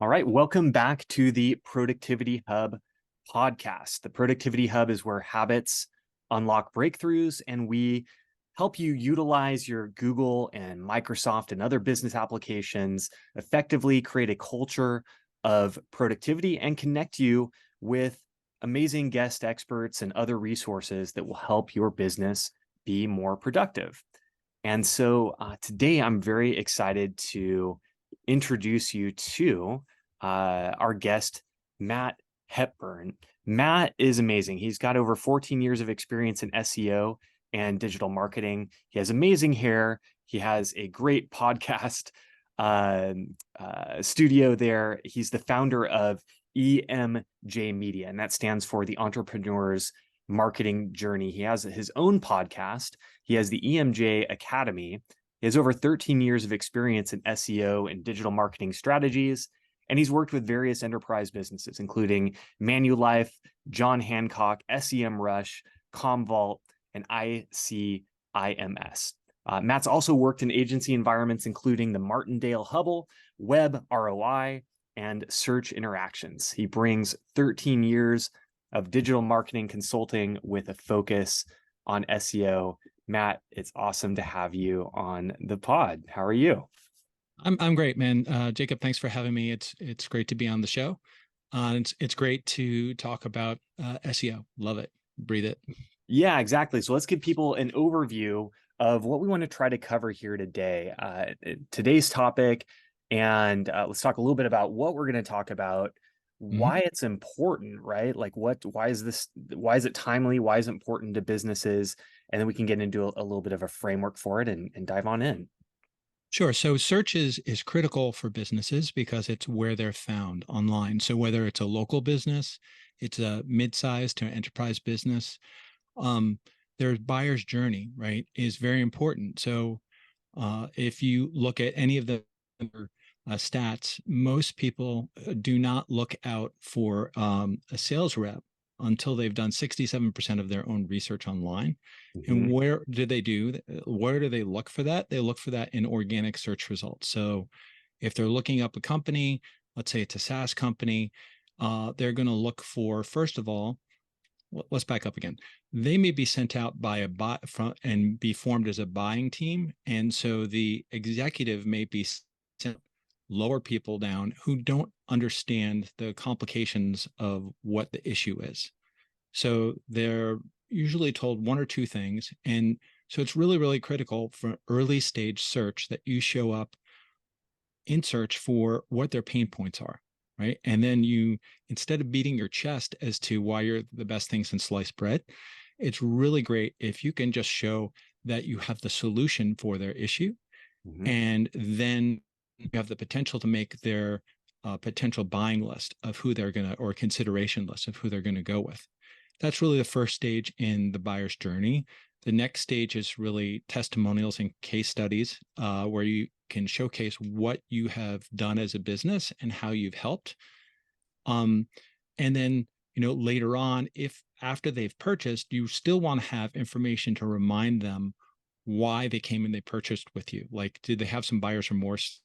All right, welcome back to the Productivity Hub podcast. The Productivity Hub is where habits unlock breakthroughs, and we help you utilize your Google and Microsoft and other business applications, effectively create a culture of productivity and connect you with amazing guest experts and other resources that will help your business be more productive. And so today I'm very excited to introduce you to our guest, Matt Hepburn. Matt is amazing. He's got over 14 years of experience in SEO and digital marketing. He has amazing hair. He has a great podcast studio there. He's the founder of EMJ Media, and that stands for the Entrepreneur's Marketing Journey. He has his own podcast. He has the EMJ Academy. He has over 13 years of experience in SEO and digital marketing strategies, and he's worked with various enterprise businesses, including Manulife, John Hancock, SEMrush, Commvault, and ICIMS. Matt's also worked in agency environments, including the Martindale Hubble, Web ROI, and Search Interactions. He brings 13 years of digital marketing consulting with a focus on SEO. Matt, it's awesome to have you on the pod. How are you? I'm great, man. Jacob, thanks for having me. It's great to be on the show. It's great to talk about SEO. Love it. Breathe it. Yeah, exactly. So let's give people an overview of what we want to try to cover here today. Today's topic, and let's talk a little bit about what we're going to talk about, why it's important, right? Like why is it timely? Why is it important to businesses? And then we can get into a little bit of a framework for it and dive on in. Sure. So search is critical for businesses because it's where they're found online. So whether it's a local business, it's a mid-sized to enterprise business, their buyer's journey, right, is very important. So if you look at any of the stats, most people do not look out for a sales rep until they've done 67% of their own research online. And where do they look for that? They look for that in organic search results. So if they're looking up a company, let's say it's a SaaS company, they're going to look for, first of all, let's back up again. They may be sent out by and be formed as a buying team. And so the executive may be sent lower people down who don't understand the complications of what the issue is. So they're usually told one or two things. And so it's really, really critical for early stage search that you show up in search for what their pain points are, right? And then you, instead of beating your chest as to why you're the best thing since sliced bread, it's really great if you can just show that you have the solution for their issue. And then you have the potential to make their potential buying list of who they're going to, or consideration list of who they're going to go with. That's really the first stage in the buyer's journey. The next stage is really testimonials and case studies, where you can showcase what you have done as a business and how you've helped. And then, later on, if after they've purchased, you still want to have information to remind them why they came and they purchased with you. Like, did they have some buyer's remorse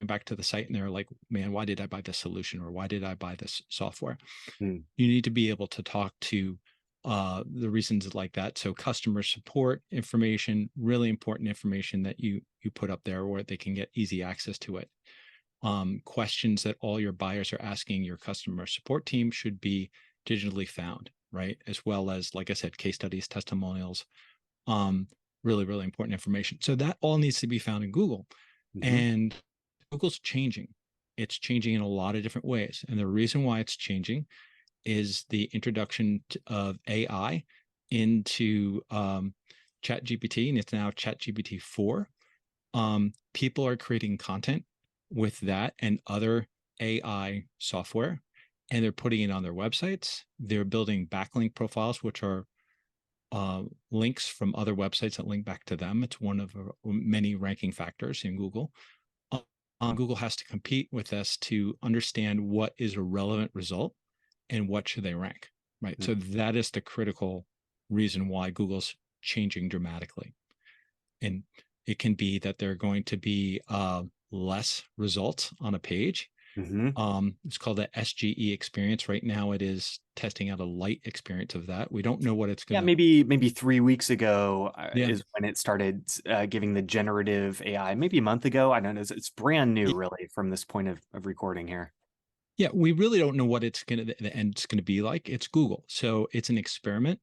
back to the site and they're like, man, why did I buy this solution? Or why did I buy this software? You need to be able to talk to the reasons like that. So customer support information, really important information that you put up there where they can get easy access to it. Questions that all your buyers are asking your customer support team should be digitally found, right? As well as, like I said, case studies, testimonials, really, really important information. So that all needs to be found in Google. And Google's changing. It's changing in a lot of different ways. And the reason why it's changing is the introduction of AI into ChatGPT, and it's now ChatGPT 4. People are creating content with that and other AI software, and they're putting it on their websites. They're building backlink profiles, which are links from other websites that link back to them. It's one of many ranking factors in Google. Google has to compete with us to understand what is a relevant result and what should they rank, right? So that is the critical reason why Google's changing dramatically. And it can be that there are going to be less results on a page, Mm-hmm. It's called the SGE experience. Right now, it is testing out a light experience of that. We don't know what it's Yeah, going to. maybe 3 weeks ago Yeah. is when it started giving the generative AI. Maybe a month ago. I don't know. It's brand new, really, from this point of recording here. Yeah, we really don't know what it's going to, the end's going to be like. It's Google. So it's an experiment.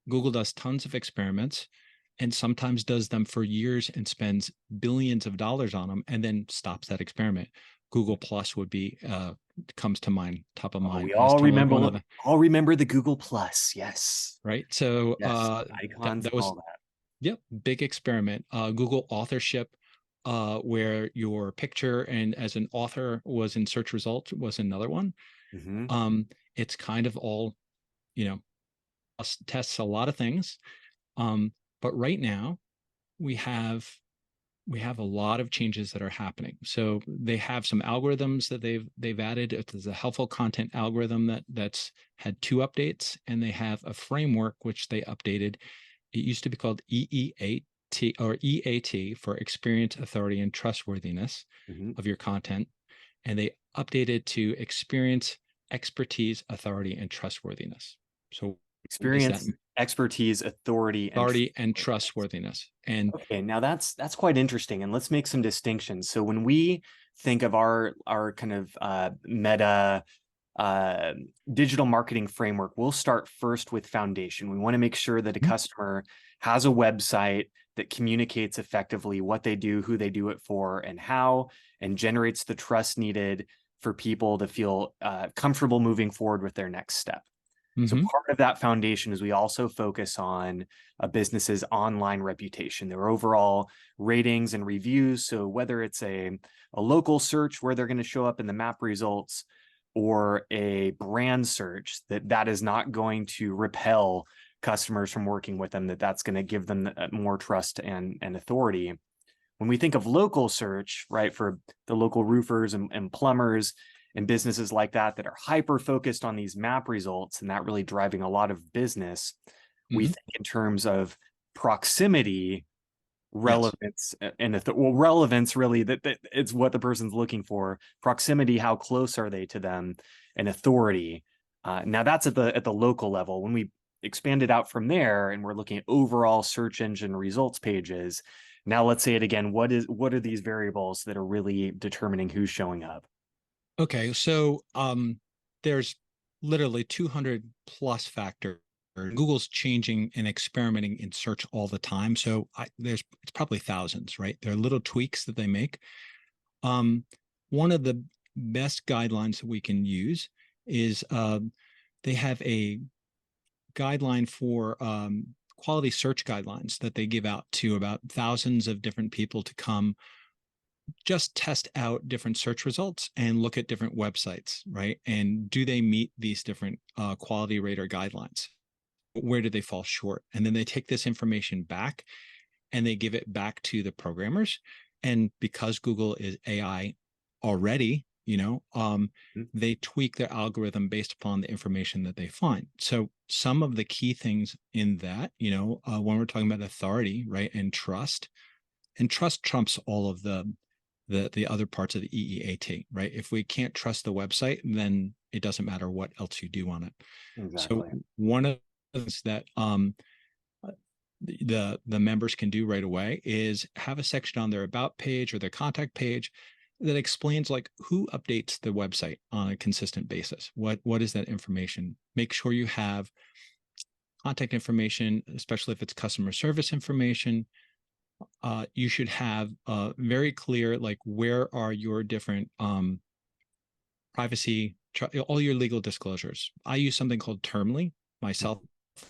Google does tons of experiments and sometimes does them for years and spends billions of dollars on them and then stops that experiment. Google Plus would be comes to mind, top of Oh, mind we as to like one of the all remember the Google Plus. Yes. right. So Yes. that, Icons that and was all that. yep, big experiment. Google authorship, where your picture and as an author was in search results was another one. Mm-hmm. It's kind of all, you know, tests a lot of things. But right now we have a lot of changes that are happening. So they have some algorithms that they've added. There's a helpful content algorithm that's had 2 updates, and they have a framework which they updated. It used to be called EEAT or EAT for experience, authority, and trustworthiness Mm-hmm. of your content, and they updated to experience, expertise, authority, and trustworthiness. So what does that Experience, mean? expertise, authority, and Authority and trustworthiness. trustworthiness. And Okay, now that's quite interesting, and let's make some distinctions. So when we think of our kind of meta uh, digital marketing framework, we'll start first with foundation. We want to make sure that a customer has a website that communicates effectively what they do, who they do it for, and how, and generates the trust needed for people to feel comfortable moving forward with their next step. So mm-hmm, part of that foundation is we also focus on a business's online reputation, their overall ratings and reviews. So whether it's a local search where they're going to show up in the map results, or a brand search, that is not going to repel customers from working with them, that's going to give them more trust and authority. When we think of local search, right, for the local roofers and plumbers and businesses like that are hyper focused on these map results and that really driving a lot of business, we mm-hmm. think in terms of proximity, Yes. relevance, and relevance really that it's what the person's looking for. Proximity, how close are they to them, and authority. Now that's at the local level. When we expand it out from there and we're looking at overall search engine results pages, now let's say it again. What are these variables that are really determining who's showing up? Okay. So there's literally 200 plus factors. Google's changing and experimenting in search all the time. So it's probably thousands, right? There are little tweaks that they make. One of the best guidelines that we can use is they have a guideline for quality search guidelines that they give out to about thousands of different people to come just test out different search results and look at different websites, right? And do they meet these different quality rater guidelines? Where do they fall short? And then they take this information back and they give it back to the programmers. And because Google is AI already, they tweak their algorithm based upon the information that they find. So some of the key things in that, when we're talking about authority, right, and trust trumps all of the other parts of the EEAT, right? If we can't trust the website, then it doesn't matter what else you do on it. So Exactly. one of the things that the members can do right away is have a section on their about page or their contact page that explains like who updates the website on a consistent basis. What is that information? Make sure you have contact information, especially if it's customer service information. You should have very clear like where are your different privacy, all your legal disclosures. I use something called Termly myself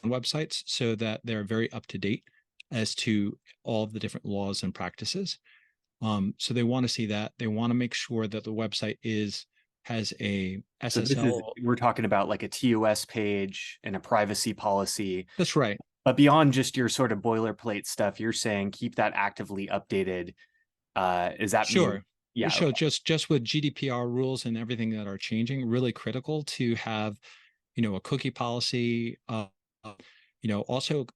on websites so that they're very up to date as to all of the different laws and practices. So they want to see that. They want to make sure that the website has a So this is, SSL. we're talking about like a TOS page and a privacy policy. That's right. But beyond just your sort of boilerplate stuff, you're saying keep that actively updated. Does that mean, Sure. yeah, Sure. okay. Just with GDPR rules and everything that are changing, really critical to have, a cookie policy. Also,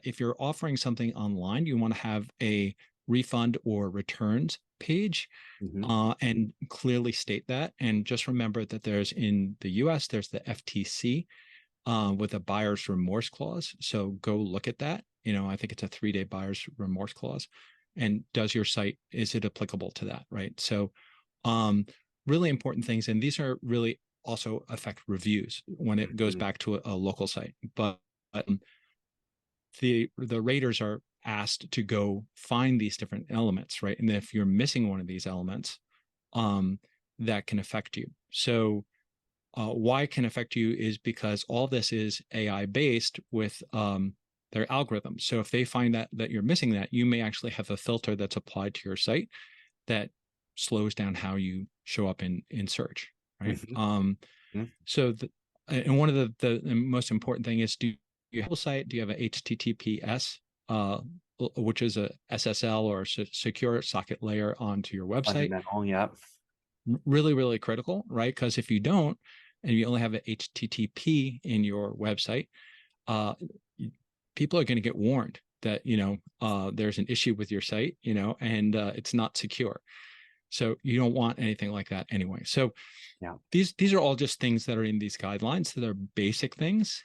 if you're offering something online, you want to have a refund or returns page, and clearly state that. And just remember that there's, in the US, there's the FTC with a buyer's remorse clause. So go look at that. I think it's a 3-day buyer's remorse clause. And does your site, is it applicable to that, right? So really important things. And these are really also affect reviews when it goes back to a local site. But the raters are asked to go find these different elements, right? And if you're missing one of these elements, that can affect you. So why it can affect you is because all this is AI based with their algorithms. So if they find that you're missing that, you may actually have a filter that's applied to your site that slows down how you show up in search, right? So and one of the most important thing is, do you have a site? Do you have a HTTPS, which is a SSL or secure socket layer onto your website? Fundamental, yeah. Really, really critical, right? Because if you don't, and you only have an HTTP in your website, people are going to get warned that, there's an issue with your site, and it's not secure. So you don't want anything like that anyway. So yeah, these are all just things that are in these guidelines that are basic things.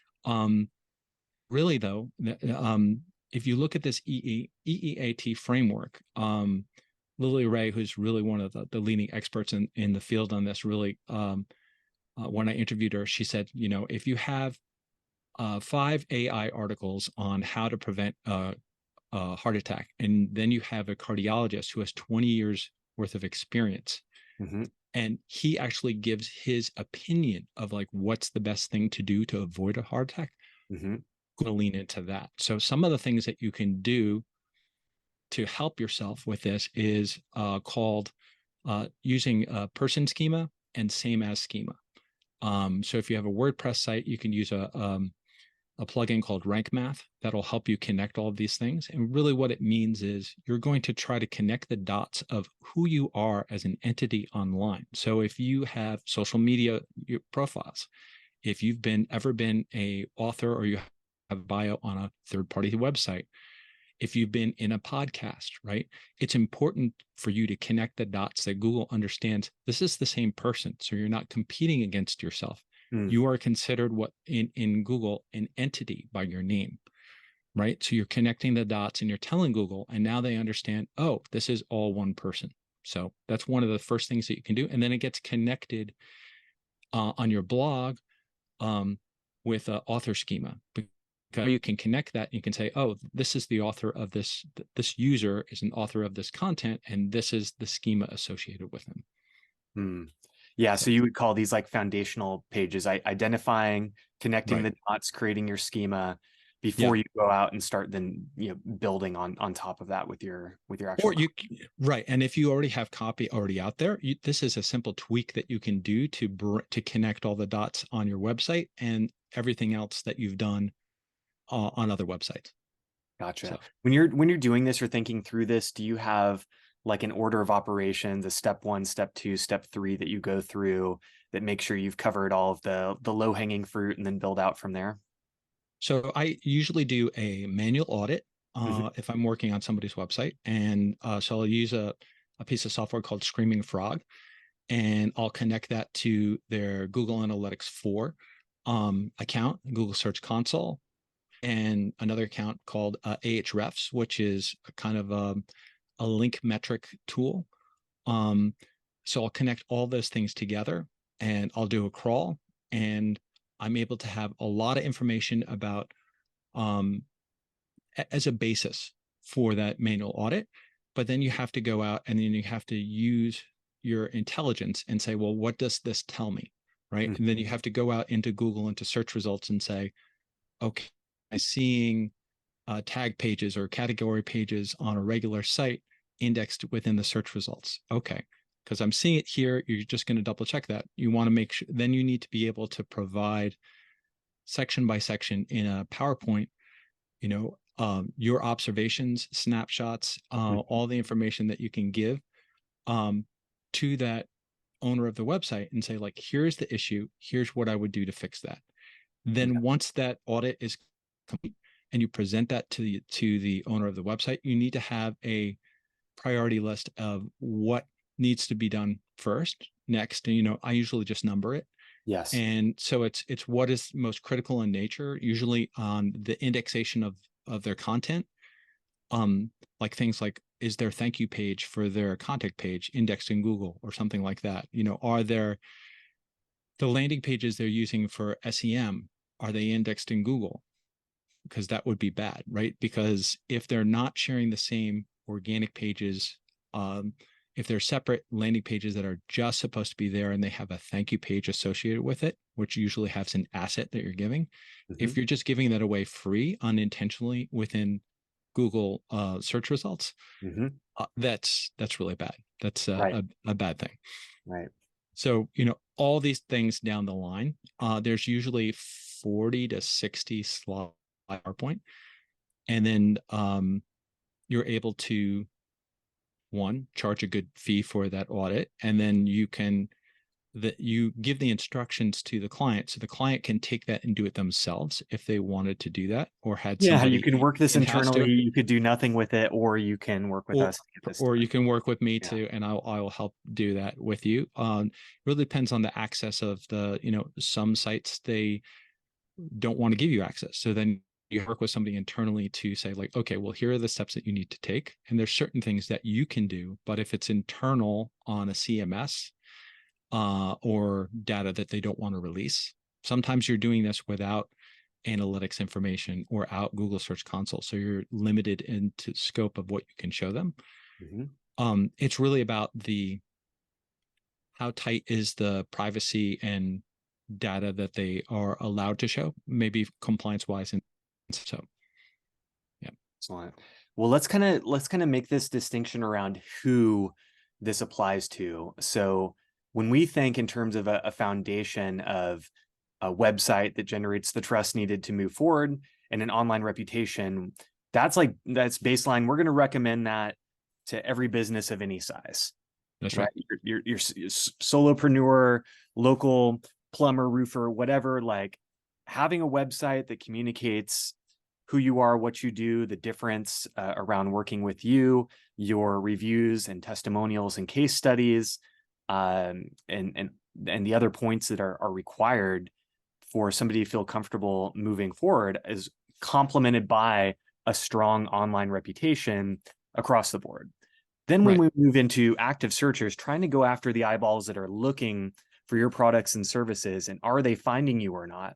Really though, if you look at this EEAT framework, Lily Ray, who's really one of the leading experts in the field on this, really, when I interviewed her, she said, if you have 5 AI articles on how to prevent a heart attack, and then you have a cardiologist who has 20 years worth of experience, and he actually gives his opinion of like what's the best thing to do to avoid a heart attack, going to lean into that. So some of the things that you can do to help yourself with this is called using a person schema and same as schema. So if you have a WordPress site, you can use a plugin called Rank Math that'll help you connect all of these things. And really what it means is you're going to try to connect the dots of who you are as an entity online. So if you have social media profiles, if you've ever been a author, or you have a bio on a third-party website, if you've been in a podcast, right? It's important for you to connect the dots that Google understands this is the same person. So you're not competing against yourself. You are considered in Google an entity by your name, right? So you're connecting the dots and you're telling Google, and now they understand, oh, this is all one person. So that's one of the first things that you can do. And then it gets connected on your blog with an author schema. You can connect that. You can say, oh, this is the author of this user is an author of this content, and this is the schema associated with him. Yeah, so you would call these like foundational pages, identifying, connecting the dots, creating your schema before you go out and start then building on top of that with your actual right. And if you already have copy already out there, this is a simple tweak that you can do to connect all the dots on your website and everything else that you've done on other websites. Gotcha. So, when you're doing this or thinking through this, do you have like an order of operations, a step 1, step 2, step 3 that you go through that make sure you've covered all of the low-hanging fruit and then build out from there? So I usually do a manual audit if I'm working on somebody's website. And so I'll use a piece of software called Screaming Frog, and I'll connect that to their Google Analytics 4 account, Google Search Console, and another account called Ahrefs, which is a kind of a link metric tool. So I'll connect all those things together, and I'll do a crawl, and I'm able to have a lot of information about as a basis for that manual audit. But then you have to go out and then you have to use your intelligence and say, well, what does this tell me, right? And then you have to go out into Google, into search results, and say, okay, I'm seeing tag pages or category pages on a regular site indexed within the search results. Okay, because I'm seeing it here, you're just going to double check that. You want to make sure, then you need to be able to provide section by section in a PowerPoint, your observations, snapshots, all the information that you can give to that owner of the website and say, like, here's the issue, here's what I would do to fix that. Then once that audit is complete and you present that to the owner of the website, you need to have a priority list of what needs to be done first, next, and I usually just number it. Yes. And so it's what is most critical in nature, usually on the indexation of their content. Like things like, is their thank you page for their contact page indexed in Google or something like that? Are there the landing pages they're using for SEM, are they indexed in Google? Because that would be bad, right? Because if they're not sharing the same organic pages, if they're separate landing pages that are just supposed to be there and they have a thank you page associated with it, which usually has an asset that you're giving, if you're just giving that away free unintentionally within Google search results, that's really bad. That's Right. a bad thing. Right. So, all these things down the line, there's usually 40 to 60 slide PowerPoint. And then you're able to, one, charge a good fee for that audit. And then you give the instructions to the client. So the client can take that and do it themselves if they wanted to do that, or had somebody you can work this in-house do it. internally. You could do nothing with it, or you can work with us to get this or done. you can work with me too, and I will help do that with you. It really depends on the access of the, some sites, they don't want to give you access. So then you work with somebody internally to say like, okay, well, here are the steps that you need to take. And there's certain things that you can do, but if it's internal on a CMS or data that they don't want to release, sometimes you're doing this without analytics information or out Google Search Console. So you're limited into scope of what you can show them. It's really about how tight is the privacy and data that they are allowed to show, maybe compliance wise. And so, yeah. Excellent. Well, let's kind of make this distinction around who this applies to. So when we think in terms of a foundation of a website that generates the trust needed to move forward and an online reputation, that's baseline. We're going to recommend that to every business of any size. That's right. You're solopreneur, local plumber, roofer, whatever, like having a website that communicates who you are, what you do, the difference around working with you, your reviews and testimonials and case studies, and the other points that are required for somebody to feel comfortable moving forward is complemented by a strong online reputation across the board. Then when we move into active searchers, trying to go after the eyeballs that are looking for your products and services, and are they finding you or not?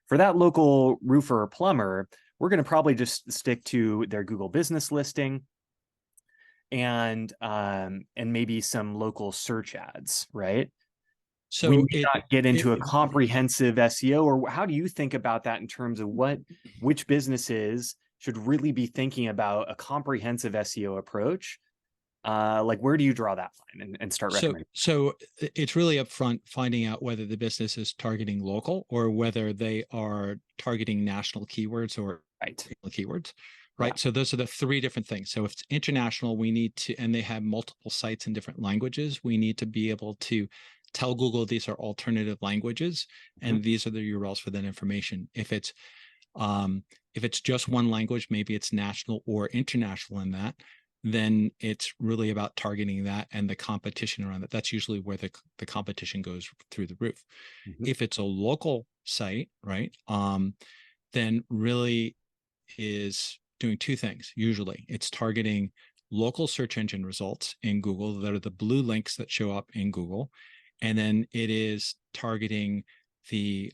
For that local roofer or plumber, we're going to probably just stick to their Google business listing and maybe some local search ads, right? So we may not get into a comprehensive SEO, or how do you think about that in terms of which businesses should really be thinking about a comprehensive SEO approach? Like, where do you draw that line and start recommending? So it's really upfront finding out whether the business is targeting local or whether they are targeting national keywords or keywords, right? Yeah. So those are the three different things. So if it's international, we need to, and they have multiple sites in different languages, we need to be able to tell Google these are alternative languages, and these are the URLs for that information. If it's just one language, maybe it's national or international in that, then it's really about targeting that and the competition around it. That's usually where the competition goes through the roof. If it's a local site, right, then really is doing two things. Usually it's targeting local search engine results in Google that are the blue links that show up in Google. And then it is targeting the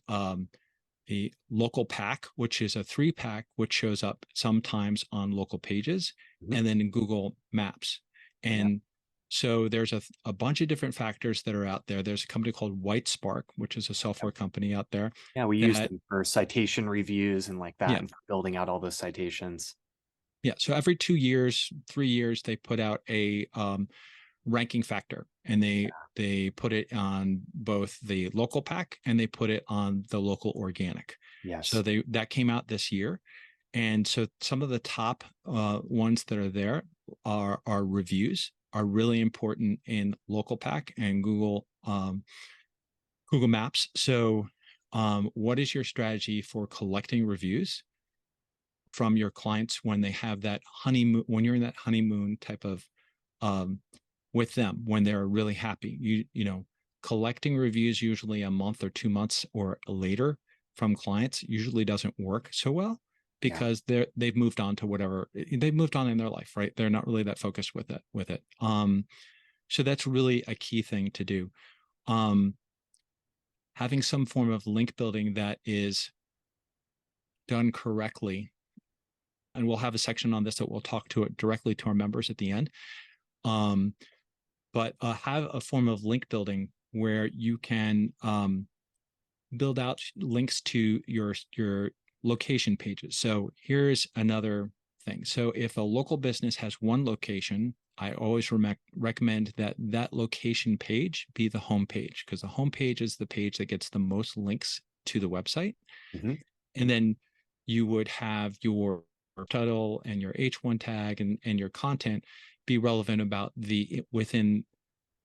local pack, which is a 3-pack, which shows up sometimes on local pages and then in Google Maps. And so there's a bunch of different factors that are out there. There's a company called WhiteSpark, which is a software company out there. Yeah, we use them for citation reviews and like that, and for building out all those citations. Yeah, so every 2 years, 3 years, they put out a ranking factor, and they put it on both the local pack and they put it on the local organic. Yes. So that came out this year. And so some of the top ones that are there are reviews, are really important in local pack and Google Maps. So what is your strategy for collecting reviews from your clients when they have that honeymoon, when you're in that honeymoon type of with them when they're really happy. Collecting reviews usually a month or 2 months or later from clients usually doesn't work so well, Yeah. because they've moved on to whatever they've moved on in their life, right? They're not really that focused with it. So that's really a key thing to do. Having some form of link building that is done correctly, and we'll have a section on this that we'll talk to it directly to our members at the end. But have a form of link building where you can build out links to your location pages. So here's another thing. So if a local business has one location, I always recommend that location page be the home page, because the home page is the page that gets the most links to the website. Mm-hmm. And then you would have your title and your H1 tag and your content be relevant about within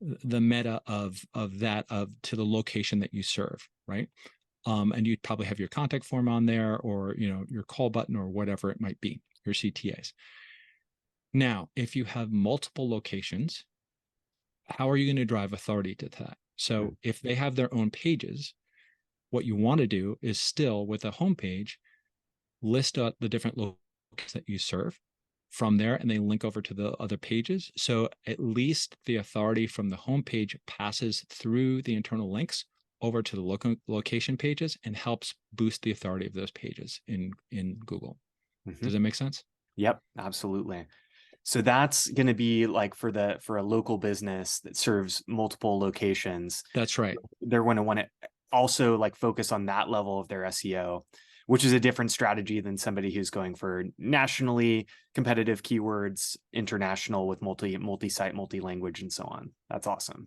the meta of to the location that you serve, right? And you'd probably have your contact form on there, or your call button, or whatever it might be, your CTAs. Now, if you have multiple locations, how are you going to drive authority to that? So if they have their own pages, what you want to do is still, with a homepage, list out the different locations that you serve from there, and they link over to the other pages. So at least the authority from the homepage passes through the internal links over to the location pages and helps boost the authority of those pages in Google. Mm-hmm. Does that make sense? Yep, absolutely. So that's going to be like for a local business that serves multiple locations. That's right. They're going to want to also like focus on that level of their SEO, which is a different strategy than somebody who's going for nationally competitive keywords, international with multi-site, multi-language, and so on. That's awesome.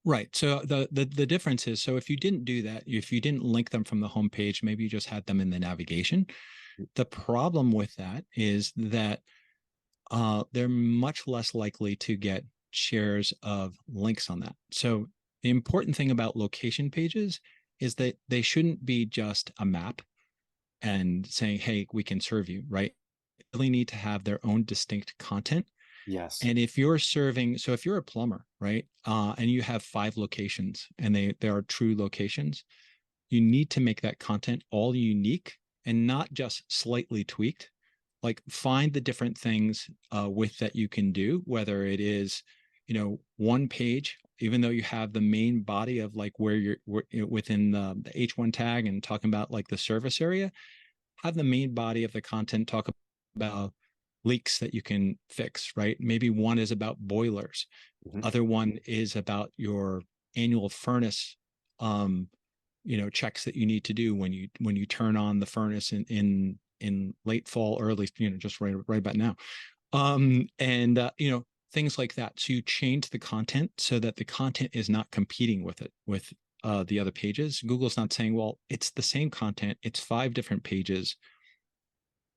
Right. So the difference is, so if you didn't do that, if you didn't link them from the homepage, maybe you just had them in the navigation. The problem with that is that they're much less likely to get shares of links on that. So the important thing about location pages is that they shouldn't be just a map and saying, hey, we can serve you, right? They really need to have their own distinct content. Yes. And if you're serving, so if you're a plumber, right, and you have 5 locations and they are true locations, you need to make that content all unique and not just slightly tweaked. Like, find the different things with that you can do, whether it is, one page, even though you have the main body of like where you're within the H1 tag and talking about like the service area, have the main body of the content talk about leaks that you can fix, right? Maybe one is about boilers. Mm-hmm. Other one is about your annual furnace checks that you need to do when you turn on the furnace in late fall, early, just right about now. Things like that. So you change the content so that the content is not competing with the other pages. Google's not saying, well, it's the same content, it's 5 different pages,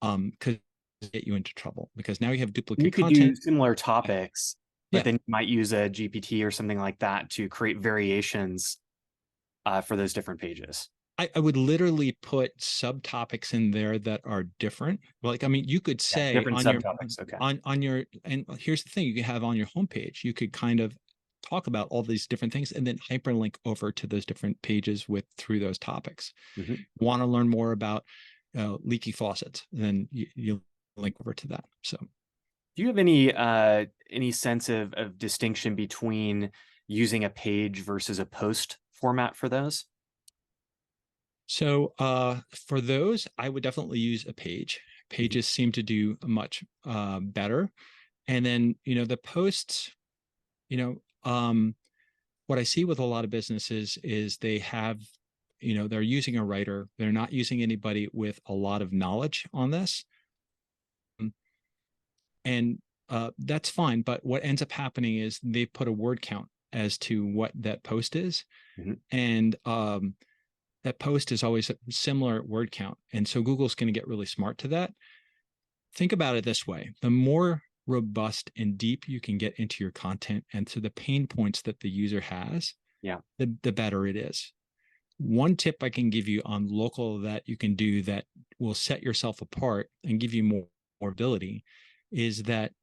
because get you into trouble, because now you have duplicate content. You could do similar topics, but Yeah. then you might use a GPT or something like that to create variations for those different pages. I would literally put subtopics in there that are different. Like, I mean, you could say different on subtopics. Okay. on your, and here's the thing, you could have on your homepage, you could kind of talk about all these different things and then hyperlink over to those different pages through those topics. Mm-hmm. Want to learn more about leaky faucets, then you link over to that. So do you have any sense of distinction between using a page versus a post format for those? So for those, I would definitely use a page. Pages seem to do much better. And then, the posts, what I see with a lot of businesses is they have, they're using a writer. They're not using anybody with a lot of knowledge on this. And that's fine. But what ends up happening is they put a word count as to what that post is. Mm-hmm. And that post is always a similar word count. And so Google's going to get really smart to that. Think about it this way. The more robust and deep you can get into your content and to the pain points that the user has, the better it is. One tip I can give you on local that you can do that will set yourself apart and give you more ability is that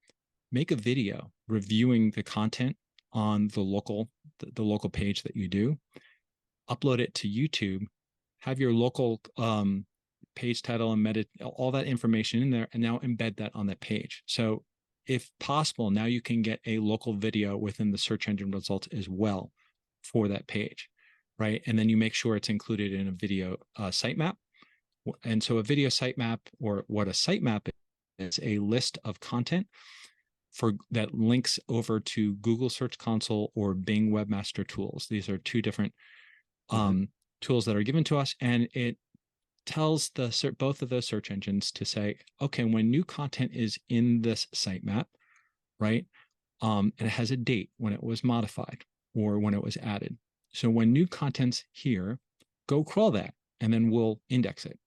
make a video reviewing the content on the local page that you do, upload it to YouTube, have your local page title and all that information in there, and now embed that on that page. So if possible, now you can get a local video within the search engine results as well for that page, right? And then you make sure it's included in a video sitemap. And so a video sitemap, or what a sitemap is a list of content that links over to Google Search Console or Bing Webmaster Tools. These are two different tools that are given to us, and it tells both of those search engines to say, okay, when new content is in this sitemap, right, and it has a date when it was modified or when it was added. So when new content's here, go crawl that, and then we'll index it.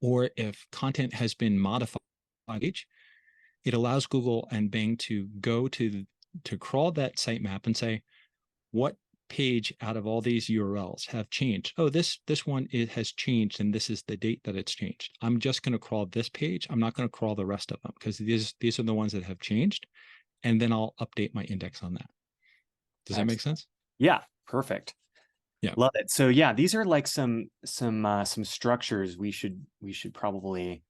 Or if content has been modified, it allows Google and Bing to go to crawl that sitemap and say, what page out of all these URLs have changed? Oh, this one, it has changed, and this is the date that it's changed. I'm just going to crawl this page. I'm not going to crawl the rest of them, because these are the ones that have changed, and then I'll update my index on that. Does that make sense? Yeah, perfect. Yeah, love it. So yeah, these are like some structures we should probably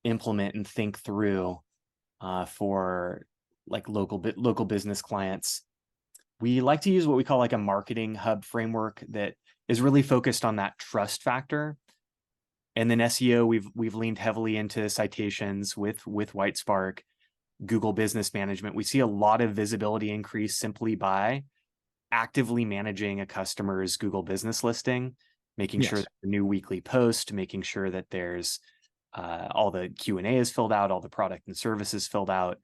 implement and think through for like local business clients. We like to use what we call like a marketing hub framework that is really focused on that trust factor. And then SEO, we've leaned heavily into citations with Whitespark, Google Business Management. We see a lot of visibility increase simply by actively managing a customer's Google business listing, making sure that the new weekly post, making sure that there's all the Q&A is filled out, all the product and services filled out.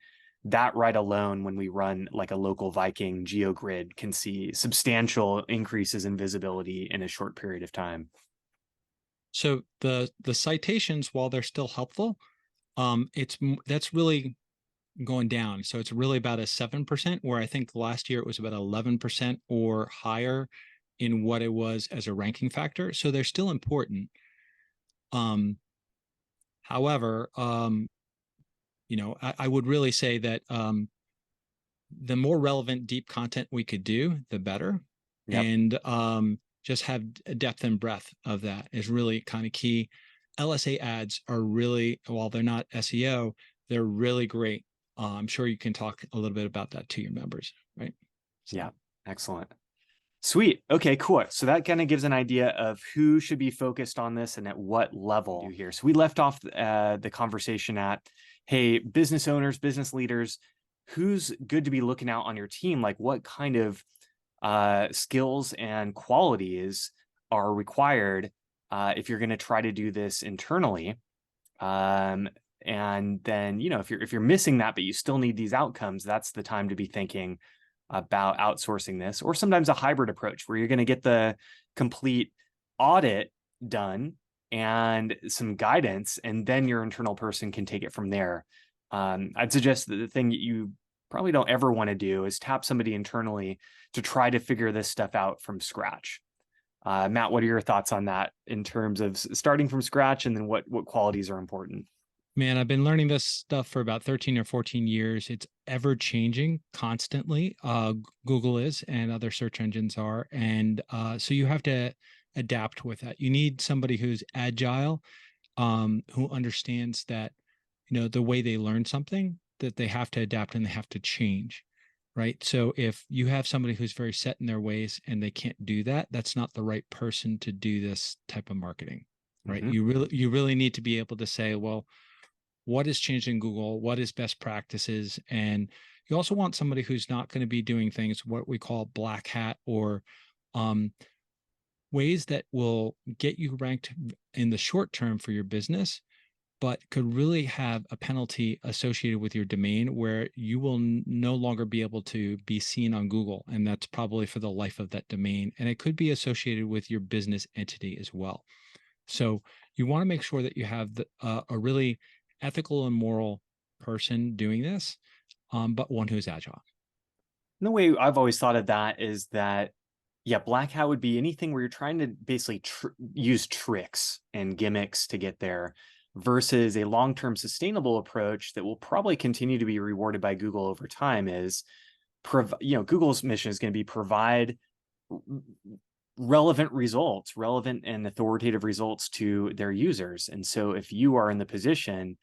That right alone, when we run like a local Viking GeoGrid, can see substantial increases in visibility in a short period of time. So the citations, while they're still helpful, that's really going down. So it's really about a 7%, where I think last year it was about 11% or higher in what it was as a ranking factor. So they're still important. However, I would really say that the more relevant, deep content we could do, the better. Yep. And just have depth and breadth of that is really kind of key. LSA ads are really, while they're not SEO, they're really great. I'm sure you can talk a little bit about that to your members, right? So. Yeah, excellent. Sweet. Okay, cool. So that kind of gives an idea of who should be focused on this and at what level here. So we left off the conversation at, hey, business owners, business leaders, who's good to be looking out on your team? Like what kind of skills and qualities are required if you're going to try to do this internally? And then, if you're missing that, but you still need these outcomes, that's the time to be thinking about outsourcing this, or sometimes a hybrid approach where you're going to get the complete audit done and some guidance, and then your internal person can take it from there. I'd suggest that the thing that you probably don't ever want to do is tap somebody internally to try to figure this stuff out from scratch. Matt, what are your thoughts on that in terms of starting from scratch, and then what qualities are important? Man, I've been learning this stuff for about 13 or 14 years. It's ever changing constantly. Google is, and other search engines are. And so you have to adapt with that. You need somebody who's agile, who understands that, the way they learn something, that they have to adapt and they have to change, right? So if you have somebody who's very set in their ways and they can't do that, that's not the right person to do this type of marketing, right? Mm-hmm. You really need to be able to say, well, what has changed in Google? What is best practices? And you also want somebody who's not going to be doing things, what we call black hat, or ways that will get you ranked in the short term for your business, but could really have a penalty associated with your domain where you will no longer be able to be seen on Google. And that's probably for the life of that domain. And it could be associated with your business entity as well. So you want to make sure that you have a really ethical and moral person doing this, but one who's agile. And the way I've always thought of that is that, black hat would be anything where you're trying to basically use tricks and gimmicks to get there. versus a long-term sustainable approach that will probably continue to be rewarded by Google over time is, Google's mission is going to be provide relevant and authoritative results to their users. And so if you are in the position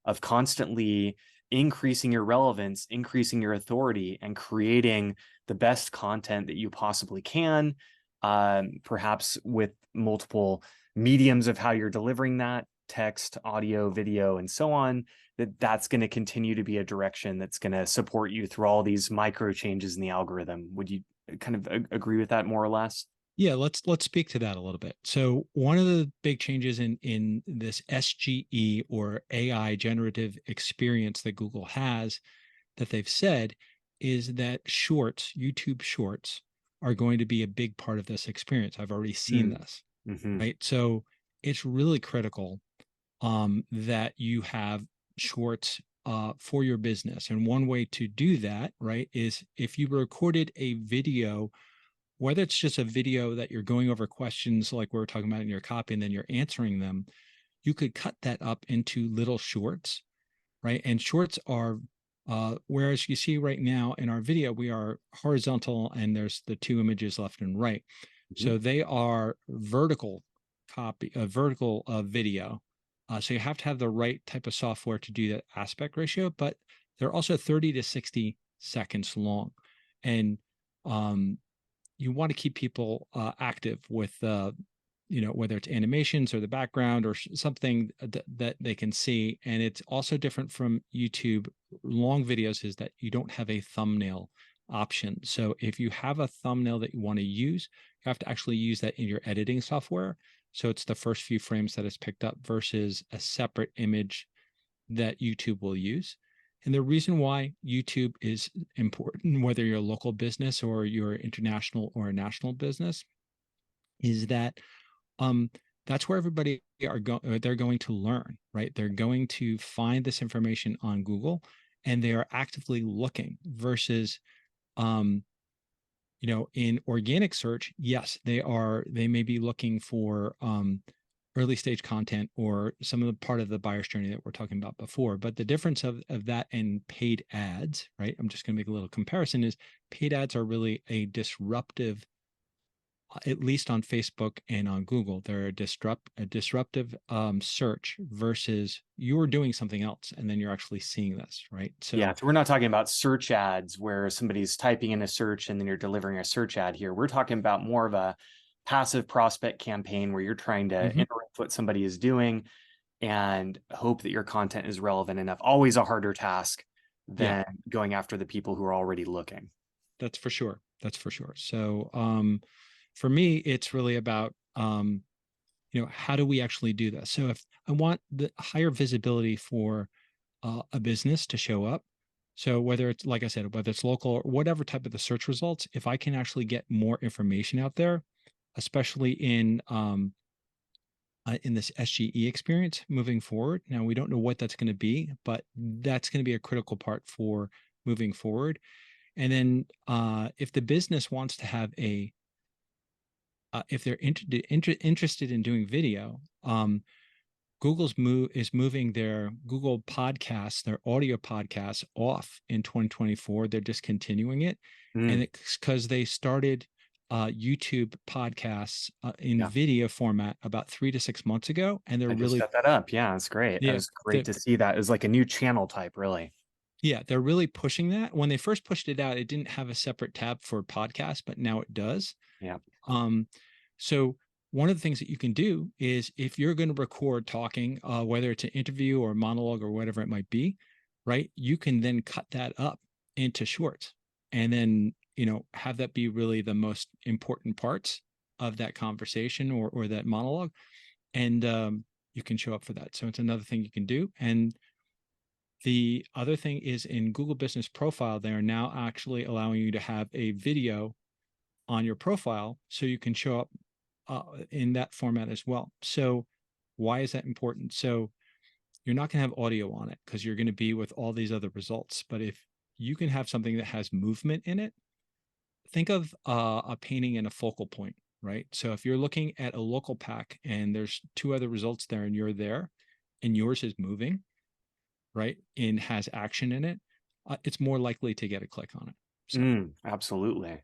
of constantly increasing your relevance, increasing your authority, and creating the best content that you possibly can, perhaps with multiple mediums of how you're delivering that, text, audio, video, and so on, that's going to continue to be a direction that's going to support you through all these micro changes in the algorithm. Would you kind of agree with that more or less? Yeah, let's speak to that a little bit. So one of the big changes in this SGE, or AI generative experience, that Google has, that they've said, is that shorts, YouTube shorts, are going to be a big part of this experience. I've already seen this, right? So it's really critical that you have shorts for your business. And one way to do that, right, is if you recorded a video, whether it's just a video that you're going over questions like we were talking about in your copy, and then you're answering them, you could cut that up into little shorts, right? And shorts are, whereas you see right now in our video, we are horizontal and there's the two images left and right. So they are vertical video. So you have to have the right type of software to do that aspect ratio, but they're also 30 to 60 seconds long. And you want to keep people active with, whether it's animations or the background or something that they can see. And it's also different from YouTube long videos, is that you don't have a thumbnail option. So if you have a thumbnail that you want to use, you have to actually use that in your editing software. So it's the first few frames that is picked up versus a separate image that YouTube will use. And the reason why YouTube is important, whether you're a local business or you're international or a national business, is that that's where everybody they're going to learn, right? They're going to find this information on Google, and they are actively looking versus, in organic search, yes, they may be looking for early stage content or some of the part of the buyer's journey that we're talking about before. But the difference of that and paid ads, right? I'm just going to make a little comparison, is paid ads are really a disruptive, at least on Facebook and on Google, they're a disruptive search versus you're doing something else and then you're actually seeing this, right? So yeah, so we're not talking about search ads where somebody's typing in a search and then you're delivering a search ad here. We're talking about more of a passive prospect campaign where you're trying to interrupt what somebody is doing and hope that your content is relevant enough. Always a harder task than going after the people who are already looking. That's for sure. That's for sure. So for me, it's really about, how do we actually do this? So if I want the higher visibility for a business to show up, so whether it's, like I said, whether it's local or whatever type of the search results, if I can actually get more information out there, especially in this SGE experience moving forward. Now, we don't know what that's going to be, but that's going to be a critical part for moving forward. And then if the business wants to have if they're interested in doing video, is moving their Google podcasts, their audio podcasts, off in 2024. They're discontinuing it. And it's because they started YouTube podcasts in video format about 3 to 6 months ago. And they're really set that up. Yeah, it's great. It was great to see that. It was like a new channel type, really. Yeah, they're really pushing that. When they first pushed it out, it didn't have a separate tab for podcasts, but now it does. Yeah. So one of the things that you can do is, if you're going to record talking, whether it's an interview or a monologue or whatever it might be, right, you can then cut that up into shorts and then, have that be really the most important parts of that conversation or that monologue. And you can show up for that. So it's another thing you can do. And the other thing is, in Google Business Profile, they are now actually allowing you to have a video on your profile so you can show up in that format as well. So why is that important? So you're not going to have audio on it because you're going to be with all these other results. But if you can have something that has movement in it, think of a painting and a focal point, right? So if you're looking at a local pack and there's 2 other results there and you're there, and yours is moving, right, and has action in it, it's more likely to get a click on it. So, Absolutely.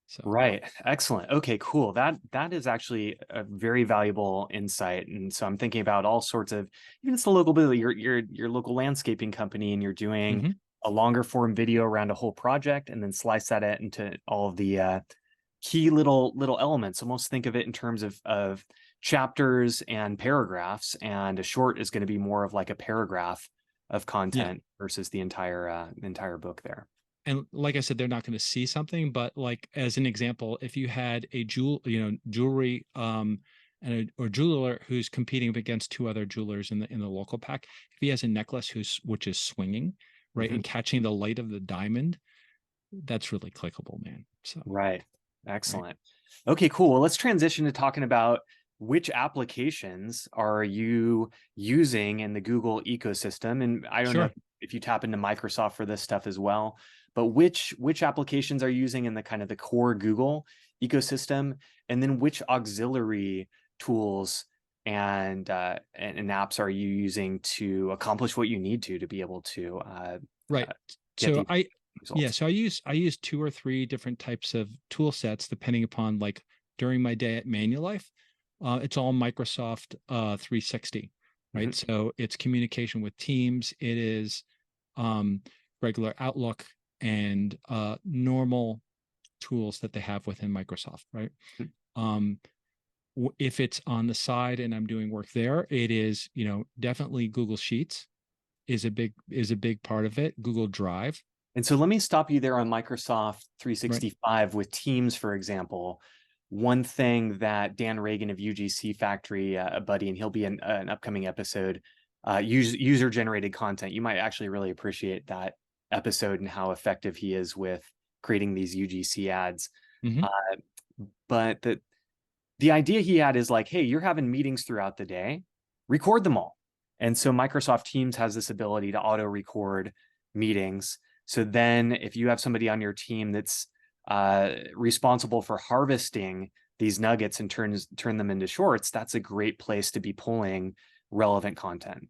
so Right. Excellent. Okay, cool. That is actually a very valuable insight. And so I'm thinking about all sorts of, even it's the local business, your local landscaping company, and you're doing mhm. a longer form video around a whole project, and then slice that into all of the key little elements. Almost think of it in terms of chapters and paragraphs, and a short is going to be more of like a paragraph of Yeah. content versus the entire book there. And like I said, they're not going to see something, but like as an example, if you had a jewelry, or jeweler who's competing against two other jewelers in the local pack, if he has a necklace which is swinging, right, Mhm. and catching the light of the diamond, that's really clickable, man. So, Right. right. Excellent. Okay, cool. Well, let's transition to talking about which applications are you using in the Google ecosystem. And I don't know Sure. if you tap into Microsoft for this stuff as well, but which applications are you using in the kind of the core Google ecosystem, and then which auxiliary tools and apps are you using to accomplish what you need to be able to Right. uh, get So the yeah, results? so I use two or three different types of tool sets depending upon, like, during my day at Manulife. It's all Microsoft 360, right? Mhm. So it's communication with Teams. It is um, regular Outlook and normal tools that they have within Microsoft, right? Um, if it's on the side and I'm doing work there, it is, definitely Google Sheets is a big part of it. Google Drive, And so let me stop you there on Microsoft right? 365 with Teams, for example. One thing that Dan Reagan of UGC Factory, a buddy, and he'll be in an upcoming episode, user-generated content. You might actually really appreciate that episode and how effective he is with creating these UGC ads. Hmm. Uh, but the idea he had is like, hey, you're having meetings throughout the day, record them all. And so Microsoft Teams has this ability to auto record meetings. So then if you have somebody on your team that's responsible for harvesting these nuggets and turn them into shorts, that's a great place to be pulling relevant content.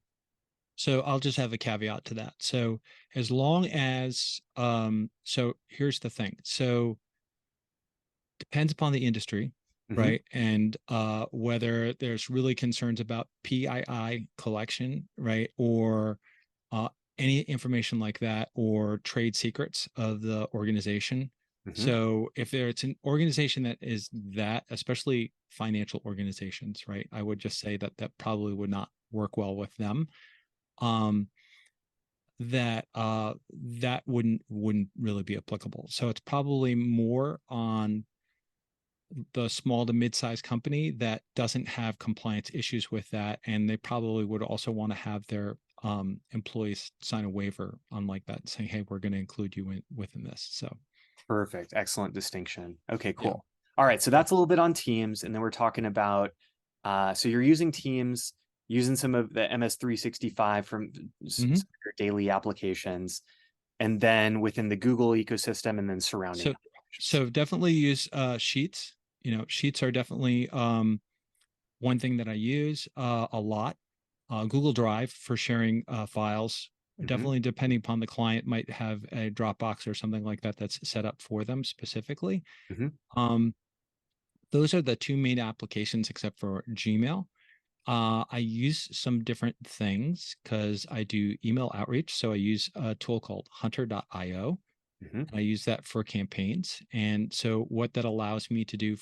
So I'll just have a caveat to that. So as long as, so here's the thing. So depends upon the industry, Mm-hmm, right? And whether there's really concerns about PII collection, right? Or uh, any information like that, or trade secrets of the organization. mm-hmm. So if it's an organization that is that, especially financial organizations, right? I would just say that probably would not work well with them. Um, that wouldn't really be applicable. So it's probably more on the small to mid-sized company that doesn't have compliance issues with that, and they probably would also want to have their employees sign a waiver on like that, saying, "Hey, we're going to include you within this." So, Perfect. Excellent distinction. Okay, yeah, cool. All yeah, right. So that's a little bit on Teams. And then we're talking about, so you're using Teams, using some of the MS365 from hmm. your daily applications, and then within the Google ecosystem, and then surrounding So, applications. so definitely use Sheets. Sheets are definitely one thing that I use a lot. Google Drive for sharing files. Hmm. Definitely, depending upon the client, might have a Dropbox or something like that that's set up for them specifically. Hmm. Um, those are the two main applications, except for Gmail. I use some different things because I do email outreach. So I use a tool called hunter.io. Hmm. And I use that for campaigns. And so what that allows me to do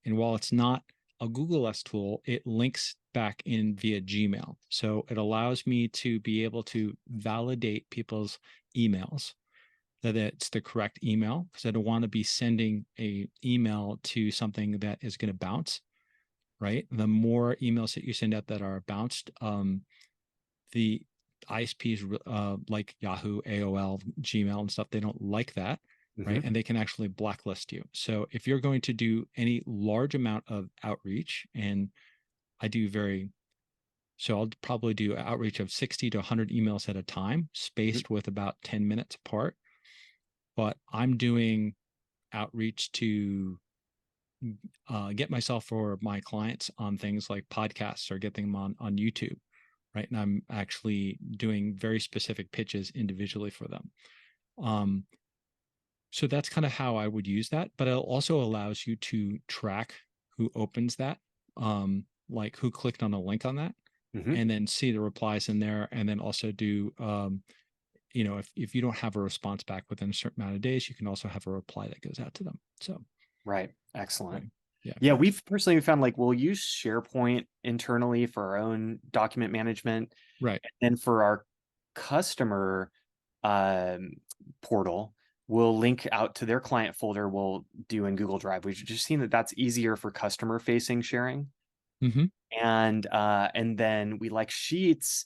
and while it's not a Google S tool, it links back in via Gmail. So it allows me to be able to validate people's emails, that it's the correct email, because I don't want to be sending a email to something that is going to bounce, right? The more emails that you send out that are bounced, the ISPs like Yahoo, AOL, Gmail, and stuff, they don't like that, right? Hmm. And they can actually blacklist you. So if you're going to do any large amount of outreach, and I do so I'll probably do outreach of 60 to 100 emails at a time, spaced with about 10 minutes apart. But I'm doing outreach to get myself or my clients on things like podcasts, or get them on YouTube, right? And I'm actually doing very specific pitches individually for them. So that's kind of how I would use that, but it also allows you to track who opens that, like who clicked on a link on that, Mm-hmm. and then see the replies in there, and then also do, if you don't have a response back within a certain amount of days, you can also have a reply that goes out to them. So, Right. Excellent. right. Yeah. Yeah, we've personally found like we'll use SharePoint internally for our own document management. Right. And for our customer portal, we'll link out to their client folder we'll do in Google Drive. We've just seen that that's easier for customer facing sharing. Mm-hmm. And then we like Sheets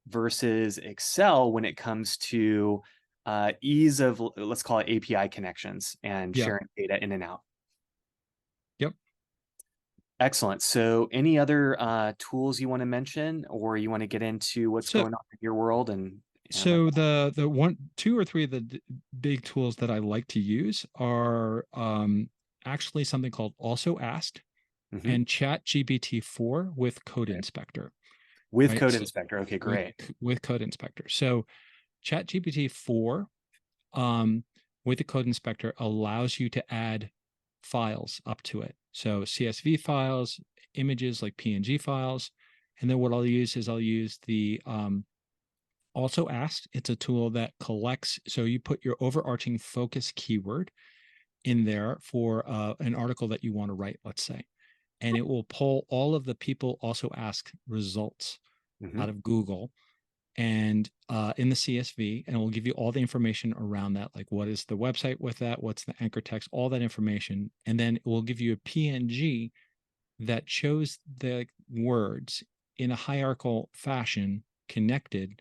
versus Excel when it comes to ease of, let's call it API connections and Yeah. sharing data in and out. Yep. Excellent. So any other tools you want to mention, or you want to get into what's So, going on in your world and let so the one, two or three of the big tools that I like to use are actually something called Also Asked mm-hmm. and ChatGPT-4 with Code Okay. Inspector. With Right? Code So Inspector. Okay, great. with Code Inspector. So ChatGPT-4 with the Code Inspector allows you to add files up to it. So CSV files, images like PNG files. And then what I'll use is I'll use the Also Asked. It's a tool that collects. So you put your overarching focus keyword in there for an article that you want to write, let's say. And it will pull all of the people also ask results Mm-hmm. out of Google and in the CSV, and it will give you all the information around that, like what is the website with that, what's the anchor text, all that information. And then it will give you a PNG that shows the words in a hierarchical fashion connected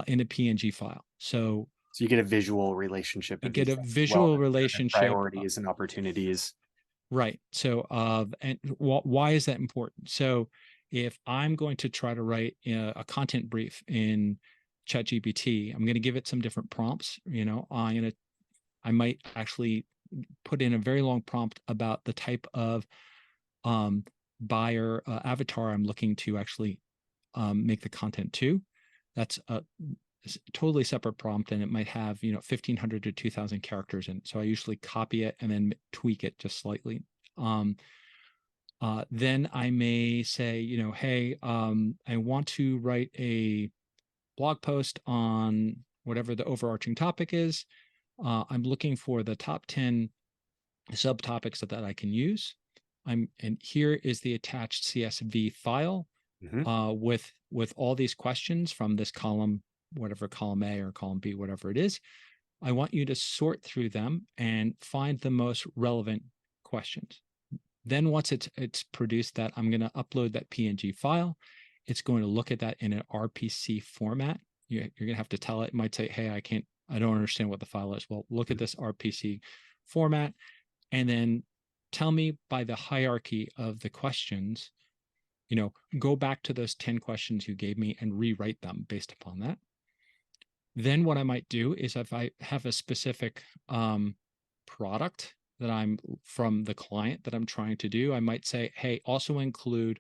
in a PNG file. So you get a visual relationship you of get these a things as well, visual relationship. priorities and opportunities. Right. So, and why is that important? So, if I'm going to try to write a content brief in ChatGPT, I'm going to give it some different prompts. I might actually put in a very long prompt about the type of buyer avatar I'm looking to actually make the content to. That's a totally separate prompt, and it might have 1,500 to 2,000 characters in it. So I usually copy it and then tweak it just slightly. Then I may say, hey, I want to write a blog post on whatever the overarching topic is. I'm looking for the top 10 subtopics that I can use. And here is the attached CSV file with all these questions from this column, whatever column A or column B, whatever it is. I want you to sort through them and find the most relevant questions. Then once it's produced that, I'm going to upload that PNG file. It's going to look at that in an RPC format. You're going to have to tell it. It might say, hey, I don't understand what the file is. Well, look at this RPC format and then tell me by the hierarchy of the questions, go back to those 10 questions you gave me and rewrite them based upon that. Then what I might do is if I have a specific product that I'm from the client that I'm trying to do, I might say, hey, also include,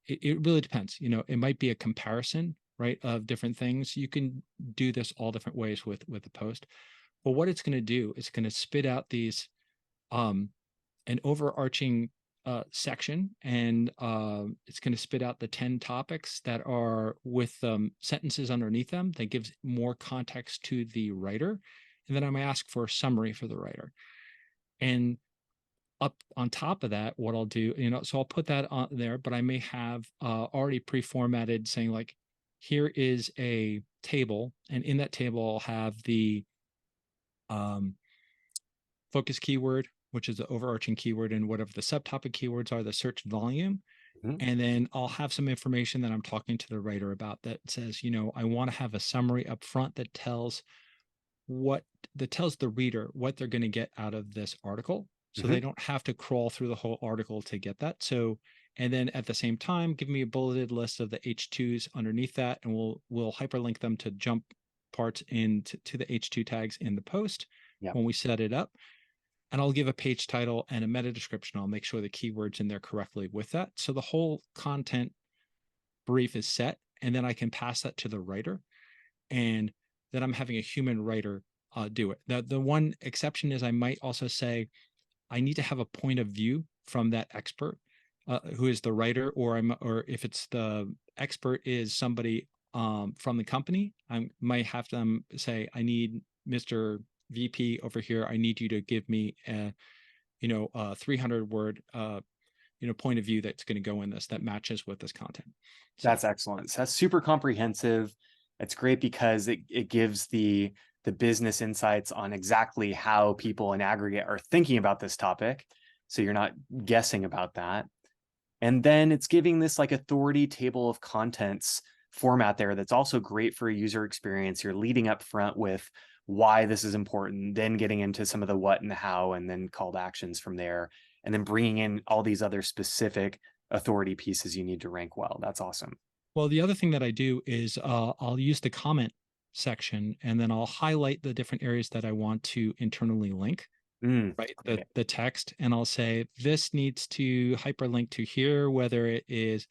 it really depends. It might be a comparison, right, of different things. You can do this all different ways with the post. But what it's going to do is going to spit out these, an overarching section, and it's going to spit out the 10 topics that are with sentences underneath them that gives more context to the writer. And then I might ask for a summary for the writer. And up on top of that, what I'll do, so I'll put that on there, but I may have already pre-formatted saying like, here is a table, and in that table, I'll have the focus keyword, which is the overarching keyword, and whatever the subtopic keywords are, the search volume. And then I'll have some information that I'm talking to the writer about that says, I want to have a summary up front that tells the reader what they're going to get out of this article. So they don't have to crawl through the whole article to get that. So, and then at the same time, give me a bulleted list of the H2s underneath that, and we'll hyperlink them to jump parts into the H2 tags in the post when we set it up. And I'll give a page title and a meta description. I'll make sure the keywords in there correctly with that. So the whole content brief is set. and then I can pass that to the writer, and then I'm having a human writer do it. The one exception is I might also say I need to have a point of view from that expert who is the writer, or if it's the expert is somebody from the company, I might have them say, I need Mr. VP over here. I need you to give me a 300 word point of view that's going to go in this that matches with this content. So that's excellent. So that's super comprehensive. It's great because it gives the business insights on exactly how people in aggregate are thinking about this topic. So you're not guessing about that. And then it's giving this like authority table of contents format there that's also great for a user experience. You're leading up front with why this is important, then getting into some of the what and the how, and then call to actions from there, and then bringing in all these other specific authority pieces you need to rank well. That's awesome. Well, the other thing that I do is I'll use the comment section, and then I'll highlight the different areas that I want to internally link, right? The text, and I'll say this needs to hyperlink to here, whether it is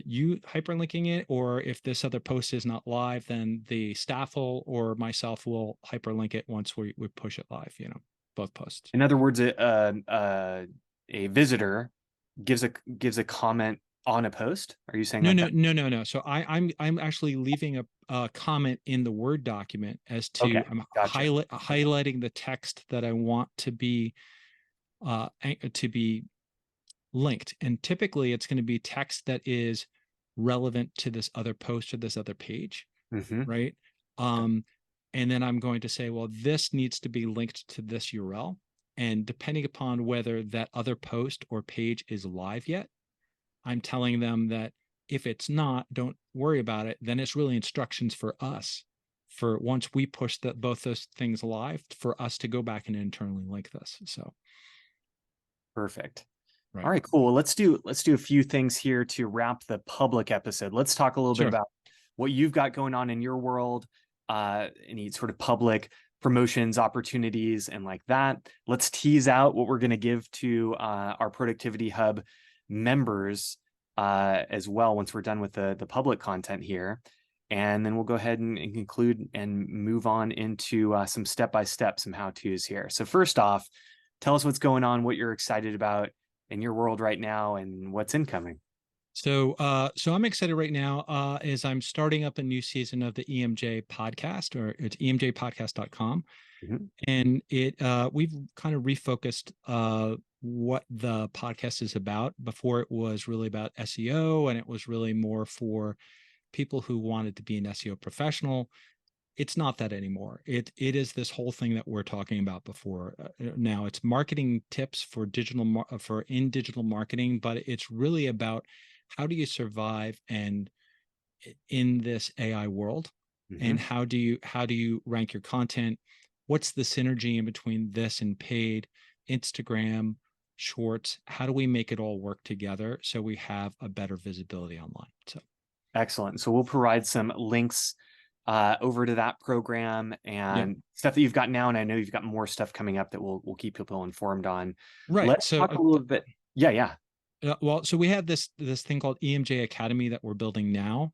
you hyperlinking it, or if this other post is not live, then the staff will or myself will hyperlink it once we push it live, both posts. In other words, a visitor gives a comment on a post. Are you saying no? So I'm actually leaving a comment in the Word document as to I'm gotcha. highlighting the text that I want to be linked, and typically it's going to be text that is relevant to this other post or this other page, right? And then I'm going to say, well, this needs to be linked to this URL, and depending upon whether that other post or page is live yet, I'm telling them that if it's not, don't worry about it. Then it's really instructions for us, for once we push both those things live, for us to go back and internally link this. So perfect. Right. All right, cool. Well, let's do a few things here to wrap the public episode. Let's talk a little bit about what you've got going on in your world, any sort of public promotions, opportunities, and like that. Let's tease out what we're going to give to our Productivity Hub members as well once we're done with the public content here. And then we'll go ahead and conclude and move on into some step-by-step, some how-tos here. So first off, tell us what's going on, what you're excited about in your world right now, and what's incoming. So I'm excited right now as I'm starting up a new season of the EMJ podcast, or it's emjpodcast.com. And we've kind of refocused what the podcast is about. Before it was really about SEO, and it was really more for people who wanted to be an SEO professional. It's not that anymore. It is this whole thing that we're talking about before. Now it's marketing tips for digital marketing, but it's really about how do you survive and in this AI world, and how do you rank your content? What's the synergy in between this and paid, Instagram, Shorts? How do we make it all work together so we have a better visibility online? So excellent. So we'll provide some links over to that program and stuff that you've got now, and I know you've got more stuff coming up that we'll keep people informed on. Right. Let's talk a little bit. Yeah. Well, so we have this thing called EMJ Academy that we're building now.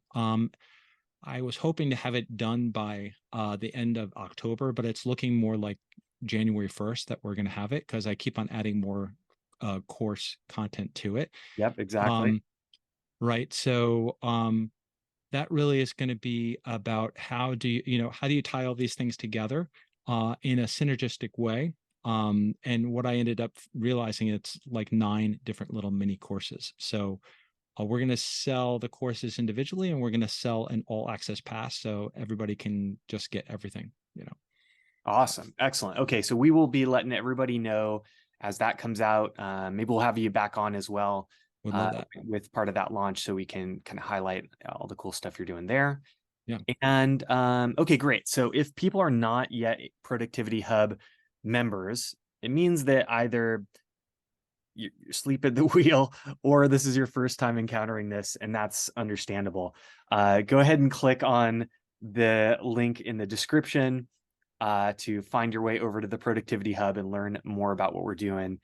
I was hoping to have it done by the end of October, but it's looking more like January 1st that we're going to have it, because I keep on adding more course content to it. Yep, exactly. Right. So that really is going to be about how do you tie all these things together in a synergistic way. And what I ended up realizing, it's like 9 different little mini courses. So we're going to sell the courses individually, and we're going to sell an all access pass so everybody can just get everything, Awesome. Excellent. Okay. So we will be letting everybody know as that comes out. Maybe we'll have you back on as well with part of that launch, so we can kind of highlight all the cool stuff you're doing there. Yeah. And okay, great. So if people are not yet Productivity Hub members, it means that either you're asleep at the wheel or this is your first time encountering this, and that's understandable. Go ahead and click on the link in the description to find your way over to the Productivity Hub and learn more about what we're doing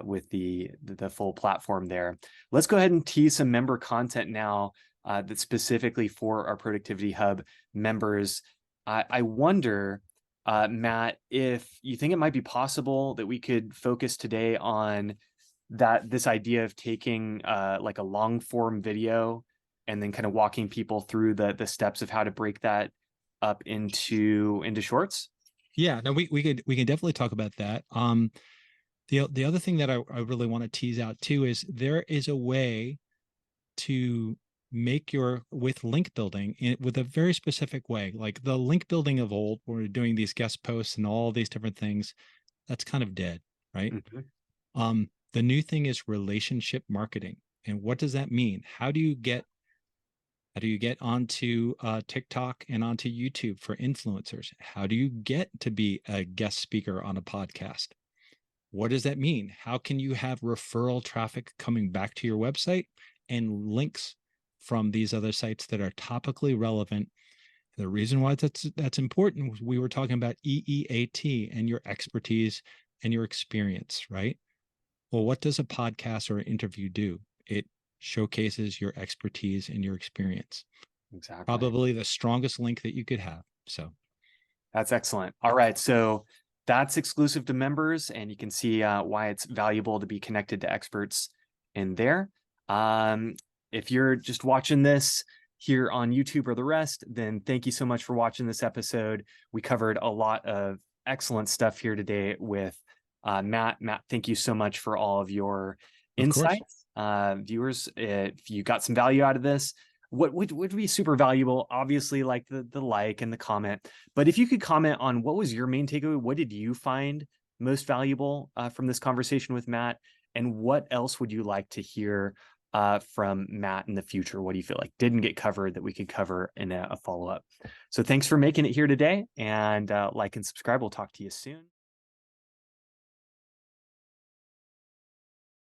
with the full platform there. Let's go ahead and tease some member content now that's specifically for our Productivity Hub members. I wonder, Matt, if you think it might be possible that we could focus today on this idea of taking like a long form video and then kind of walking people through the steps of how to break that up into shorts. Yeah, no, we can definitely talk about that. The other thing that I really want to tease out too is there is a way to make with link building with a very specific way. Like the link building of old, where we're doing these guest posts and all these different things, that's kind of dead, right? Mm-hmm. The new thing is relationship marketing. And what does that mean? How do you get onto TikTok and onto YouTube for influencers? How do you get to be a guest speaker on a podcast? What does that mean? How can you have referral traffic coming back to your website and links from these other sites that are topically relevant? The reason why that's important, we were talking about EEAT and your expertise and your experience, right? Well, what does a podcast or an interview do? It showcases your expertise and your experience. Exactly. Probably the strongest link that you could have. So that's excellent. All right. So that's exclusive to members, and you can see why it's valuable to be connected to experts in there. If you're just watching this here on YouTube or the rest, then thank you so much for watching this episode. We covered a lot of excellent stuff here today with Matt. Matt, thank you so much for all of your insights. Viewers, if you got some value out of this, what would be super valuable? Obviously, like the like and the comment. But if you could comment on what was your main takeaway, what did you find most valuable from this conversation with Matt, and what else would you like to hear from Matt in the future? What do you feel like didn't get covered that we could cover in a follow-up? So thanks for making it here today, and like and subscribe. We'll talk to you soon.